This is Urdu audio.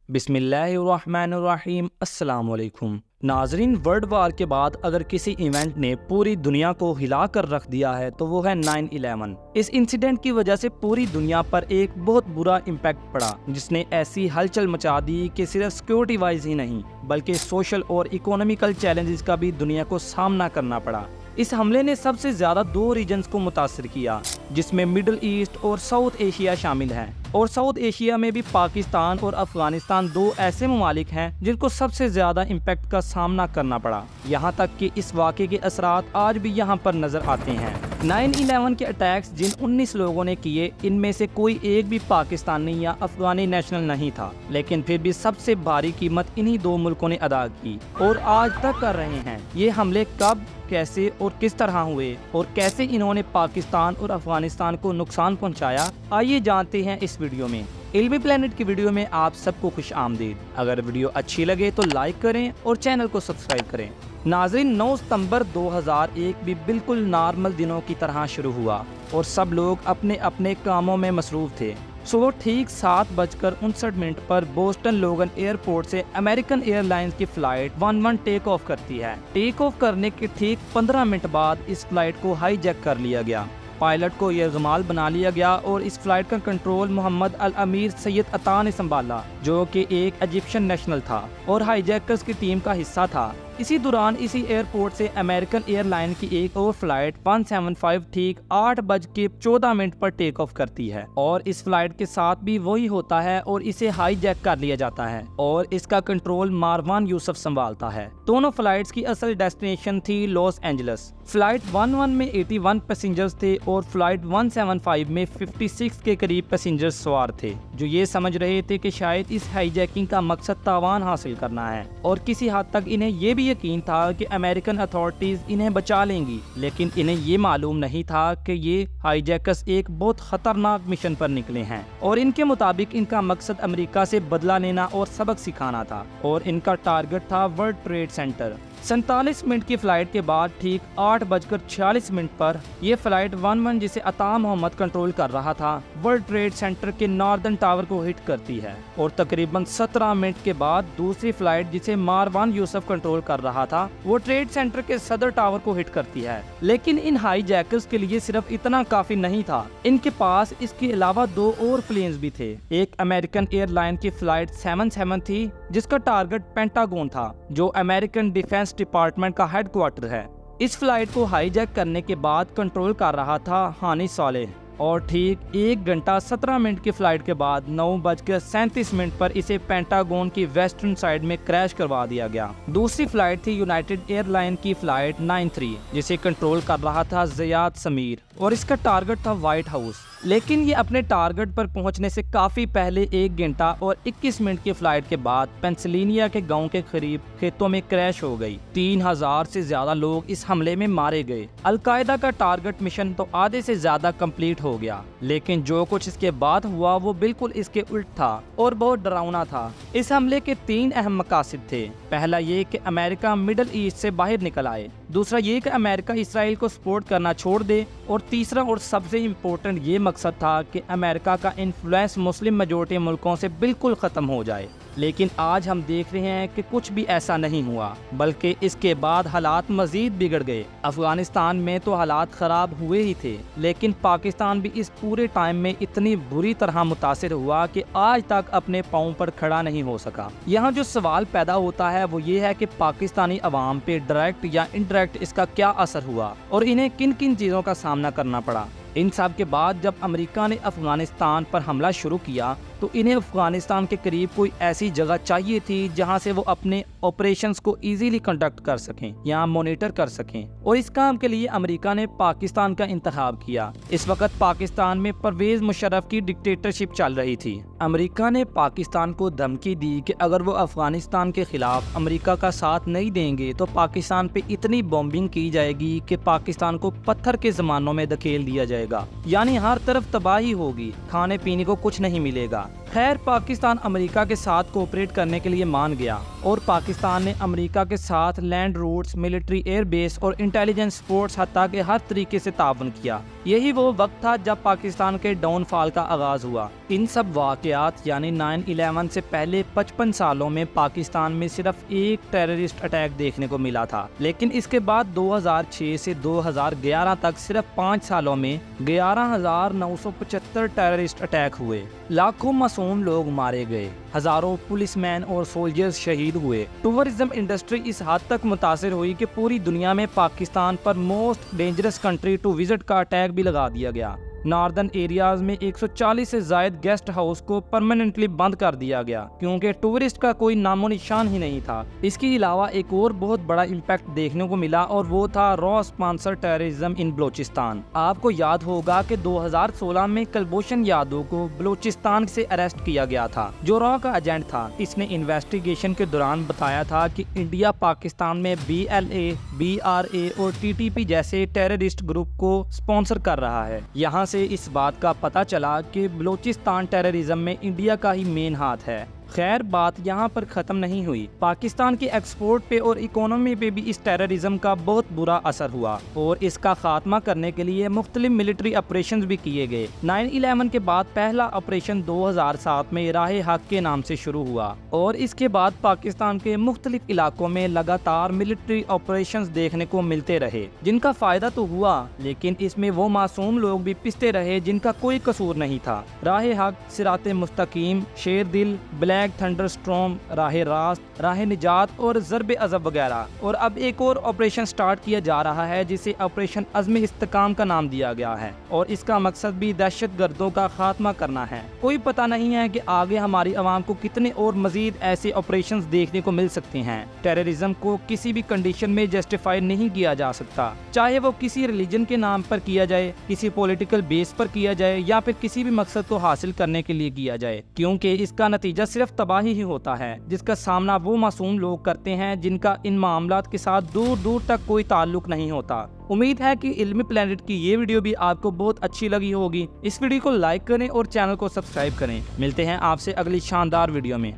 بسم اللہ الرحمن الرحیم۔ السلام علیکم ناظرین، ورلڈ وار کے بعد اگر کسی ایونٹ نے پوری دنیا کو ہلا کر رکھ دیا ہے تو وہ ہے 9/11۔ اس انسیڈنٹ کی وجہ سے پوری دنیا پر ایک بہت برا امپیکٹ پڑا، جس نے ایسی ہلچل مچا دی کہ صرف سیکیورٹی وائز ہی نہیں بلکہ سوشل اور اکنامیکل چیلنجز کا بھی دنیا کو سامنا کرنا پڑا۔ اس حملے نے سب سے زیادہ 2 ریجنز کو متاثر کیا، جس میں مڈل ایسٹ اور ساؤتھ ایشیا شامل ہیں، اور ساؤتھ ایشیا میں بھی پاکستان اور افغانستان 2 ایسے ممالک ہیں جن کو سب سے زیادہ امپیکٹ کا سامنا کرنا پڑا، یہاں تک کہ اس واقعے کے اثرات آج بھی یہاں پر نظر آتے ہیں۔ 9/11 کے اٹیکس جن 19 لوگوں نے کیے، ان میں سے کوئی ایک بھی پاکستانی یا افغانی نیشنل نہیں تھا، لیکن پھر بھی سب سے بھاری قیمت انہی 2 ملکوں نے ادا کی اور آج تک کر رہے ہیں۔ یہ حملے کب، کیسے اور کس طرح ہوئے اور کیسے انہوں نے پاکستان اور افغانستان کو نقصان پہنچایا، آئیے جانتے ہیں اس ویڈیو میں۔ علمی پلانٹ کی ویڈیو میں آپ سب کو خوش آمدید۔ اگر ویڈیو اچھی لگے تو لائک کریں اور چینل کو سبسکرائب کریں۔ ناظرین، 9 ستمبر 2001 بھی بالکل نارمل دنوں کی طرح شروع ہوا اور سب لوگ اپنے اپنے کاموں میں مصروف تھے۔ صبح ٹھیک 7:59 پر بوسٹن لوگن ایئرپورٹ سے امریکن ایئر لائنز کی فلائٹ 11 ٹیک آف کرتی ہے۔ ٹیک آف کرنے کے ٹھیک 15 منٹ بعد اس فلائٹ کو ہائی جیک کر لیا گیا۔ پائلٹ کو یرغمال بنا لیا گیا اور اس فلائٹ کا کنٹرول محمد الامیر سید عطا نے سنبھالا، جو کہ ایک ایجپشن نیشنل تھا اور ہائی جیکرز کی ٹیم کا حصہ تھا۔ اسی دوران اسی ایئرپورٹ سے امریکن ایئر لائن کی ایک اور فلائٹ 175 ٹھیک 8:14 پر ٹیک آف کرتی ہے، اور اس فلائٹ کے ساتھ بھی وہی ہوتا ہے اور اسے ہائی جیک کر لیا جاتا ہے اور اس کا کنٹرول ماروان یوسف سنبھالتا ہے۔ دونوں فلائٹس کی اصل ڈیسٹینیشن تھی لاس اینجلس۔ فلائٹ 11 میں 81 پیسنجرز تھے اور فلائٹ 175 میں 56 کے قریب پیسنجرز سوار تھے، جو یہ سمجھ رہے تھے کہ شاید اس ہائی جیکنگ کا مقصد تاوان حاصل کرنا ہے، اور کسی حد تک انہیں یہ بھی یقین تھا کہ امریکن اتھارٹیز انہیں بچا لیں گی، لیکن انہیں یہ معلوم نہیں تھا کہ یہ ہائی جیکرز ایک بہت خطرناک مشن پر نکلے ہیں، اور ان کے مطابق ان کا مقصد امریکہ سے بدلہ لینا اور سبق سکھانا تھا، اور ان کا ٹارگٹ تھا ورلڈ ٹریڈ سینٹر۔ 47 منٹ کی فلائٹ کے بعد ٹھیک 8:46 پر یہ فلائٹ 11 جسے عطا محمد کنٹرول کر رہا تھا، ورلڈ ٹریڈ سینٹر کے ناردرن ٹاور کو ہٹ کرتی ہے، اور تقریباً 17 منٹ کے بعد دوسری فلائٹ جسے ماروان یوسف کنٹرول کر رہا تھا، وہ ٹریڈ سینٹر کے صدر ٹاور کو ہٹ کرتی ہے۔ لیکن ان ہائی جیکرز کے لیے صرف اتنا کافی نہیں تھا، ان کے پاس اس کے علاوہ 2 اور پلینز بھی تھے۔ ایک امریکن ایئر لائن کی فلائٹ 77 تھی، جس کا ٹارگٹ پینٹاگون تھا، جو امریکن ڈیفنس ڈپارٹمنٹ کا ہیڈ کوارٹر ہے۔ اس فلائٹ کو ہائی جیک کرنے کے بعد کنٹرول کر رہا تھا ہانی صالح، اور ٹھیک 1 گھنٹہ 17 منٹ کی فلائٹ کے بعد 9:37 پر اسے پینٹاگون کی ویسٹرن سائڈ میں کریش کروا دیا گیا۔ دوسری فلائٹ تھی یونائٹڈ ایئر لائن کی فلائٹ 93، جسے کنٹرول کر رہا تھا زیاد سمیر، اور اس کا ٹارگٹ تھا وائٹ ہاؤس، لیکن یہ اپنے ٹارگٹ پر پہنچنے سے کافی پہلے 1 گھنٹہ اور 21 منٹ کی فلائٹ کے بعد پینسلینیا کے گاؤں کے قریب کھیتوں میں کریش ہو گئی۔ 3000 سے زیادہ لوگ اس حملے میں مارے گئے۔ القاعدہ کا ٹارگٹ مشن تو آدھے سے زیادہ کمپلیٹ ہو گیا، لیکن جو کچھ اس کے بعد ہوا وہ بالکل اس کے الٹ تھا اور بہت ڈراؤنا تھا۔ اس حملے کے 3 اہم مقاصد تھے۔ پہلا یہ کہ امریکہ مڈل ایسٹ سے باہر نکل آئے، دوسرا یہ کہ امریکہ اسرائیل کو سپورٹ کرنا چھوڑ دے، اور تیسرا اور سب سے امپورٹنٹ یہ مقصد تھا کہ امریکہ کا انفلوئنس مسلم میجورٹی ملکوں سے بالکل ختم ہو جائے۔ لیکن آج ہم دیکھ رہے ہیں کہ کچھ بھی ایسا نہیں ہوا، بلکہ اس کے بعد حالات مزید بگڑ گئے۔ افغانستان میں تو حالات خراب ہوئے ہی تھے، لیکن پاکستان بھی اس پورے ٹائم میں اتنی بری طرح متاثر ہوا کہ آج تک اپنے پاؤں پر کھڑا نہیں ہو سکا۔ یہاں جو سوال پیدا ہوتا ہے وہ یہ ہے کہ پاکستانی عوام پہ ڈائریکٹ یا انڈائریکٹ اس کا کیا اثر ہوا اور انہیں کن کن چیزوں کا سامنا کرنا پڑا۔ ان سب کے بعد جب امریکہ نے افغانستان پر حملہ شروع کیا تو انہیں افغانستان کے قریب کوئی ایسی جگہ چاہیے تھی جہاں سے وہ اپنے آپریشنز کو ایزیلی کنڈکٹ کر سکیں یا مانیٹر کر سکیں، اور اس کام کے لیے امریکہ نے پاکستان کا انتخاب کیا۔ اس وقت پاکستان میں پرویز مشرف کی ڈکٹیٹرشپ چل رہی تھی۔ امریکہ نے پاکستان کو دھمکی دی کہ اگر وہ افغانستان کے خلاف امریکہ کا ساتھ نہیں دیں گے تو پاکستان پہ اتنی بومبنگ کی جائے گی کہ پاکستان کو پتھر کے زمانوں میں دھکیل دیا جائے گا، یعنی ہر طرف تباہی ہوگی، کھانے پینے کو کچھ نہیں ملے گا۔ خیر پاکستان امریکہ کے ساتھ کوپریٹ کرنے کے لیے مان گیا اور پاکستان نے امریکہ کے ساتھ land routes, military air base اور انٹیلیجنس سپورٹس حتیٰ کہ ہر طریقے سے تعاون کیا۔ یہی وہ وقت تھا جب پاکستان کے ڈاؤن فال کا آغاز ہوا۔ ان سب واقعات یعنی 9/11 سے پہلے 55 سالوں میں پاکستان میں صرف ایک ٹیررسٹ اٹیک دیکھنے کو ملا تھا، لیکن اس کے بعد 2006 سے 2011 تک صرف 5 سالوں میں 11,975 ٹیررسٹ اٹیک ہوئے، لاکھوں معصوم لوگ مارے گئے، ہزاروں پولیس مین اور سولجرز شہید ہوئے۔ ٹورزم انڈسٹری اس حد تک متاثر ہوئی کہ پوری دنیا میں پاکستان پر most dangerous country to visit کا ٹیگ بھی لگا دیا گیا۔ ناردرن ایریاز میں 140 سے زائد گیسٹ ہاؤس کو پرماننٹلی بند کر دیا گیا کیونکہ ٹورسٹ کا کوئی نام و نشان ہی نہیں تھا۔ اس کے علاوہ ایک اور بہت بڑا امپیکٹ دیکھنے کو ملا اور وہ تھا را اسپانسر ٹیررزم ان بلوچستان۔ آپ کو یاد ہوگا کہ 2016 میں کلبھوشن یادو کو بلوچستان سے اریسٹ کیا گیا تھا، جو را کا ایجنٹ تھا۔ اس نے انویسٹیگیشن کے دوران بتایا تھا کہ انڈیا پاکستان میں BLA، BRA اور TTP جیسے ٹیررسٹ گروپ کو اسپانسر کر رہا ہے۔ یہاں سے اس بات کا پتہ چلا کہ بلوچستان ٹیررزم میں انڈیا کا ہی مین ہاتھ ہے۔ خیر بات یہاں پر ختم نہیں ہوئی۔ پاکستان کے ایکسپورٹ پہ اور اکانومی پہ بھی اس ٹیررزم کا بہت برا اثر ہوا اور اس کا خاتمہ کرنے کے لیے مختلف ملٹری آپریشنز بھی کیے گئے۔ 9/11 کے بعد پہلا آپریشن 2007 میں راہ حق کے نام سے شروع ہوا اور اس کے بعد پاکستان کے مختلف علاقوں میں لگاتار ملٹری آپریشنز دیکھنے کو ملتے رہے، جن کا فائدہ تو ہوا لیکن اس میں وہ معصوم لوگ بھی پستے رہے جن کا کوئی قصور نہیں تھا۔ راہ حق، صراط مستقیم، شیر دل، بلیک تھنڈر سٹارم، راہ راست، راہ نجات اور ضرب عضب وغیرہ۔ اور اب ایک اور آپریشن سٹارٹ کیا جا رہا ہے جسے آپریشن عزم استحکام کا نام دیا گیا ہے اور اس کا مقصد بھی دہشت گردوں کا خاتمہ کرنا ہے۔ کوئی پتہ نہیں ہے کہ آگے ہماری عوام کو کتنے اور مزید ایسے آپریشنز دیکھنے کو مل سکتے ہیں۔ ٹیررزم کو کسی بھی کنڈیشن میں جسٹیفائی نہیں کیا جا سکتا، چاہے وہ کسی ریلیجن کے نام پر کیا جائے، کسی پولیٹیکل بیس پر کیا جائے یا پھر کسی بھی مقصد کو حاصل کرنے کے لیے کیا جائے، کیونکہ اس کا نتیجہ صرف تباہی ہی ہوتا ہے جس کا سامنا وہ معصوم لوگ کرتے ہیں جن کا ان معاملات کے ساتھ دور دور تک کوئی تعلق نہیں ہوتا۔ امید ہے کہ علمی پلانٹ کی یہ ویڈیو بھی آپ کو بہت اچھی لگی ہوگی۔ اس ویڈیو کو لائک کریں اور چینل کو سبسکرائب کریں۔ ملتے ہیں آپ سے اگلی شاندار ویڈیو میں۔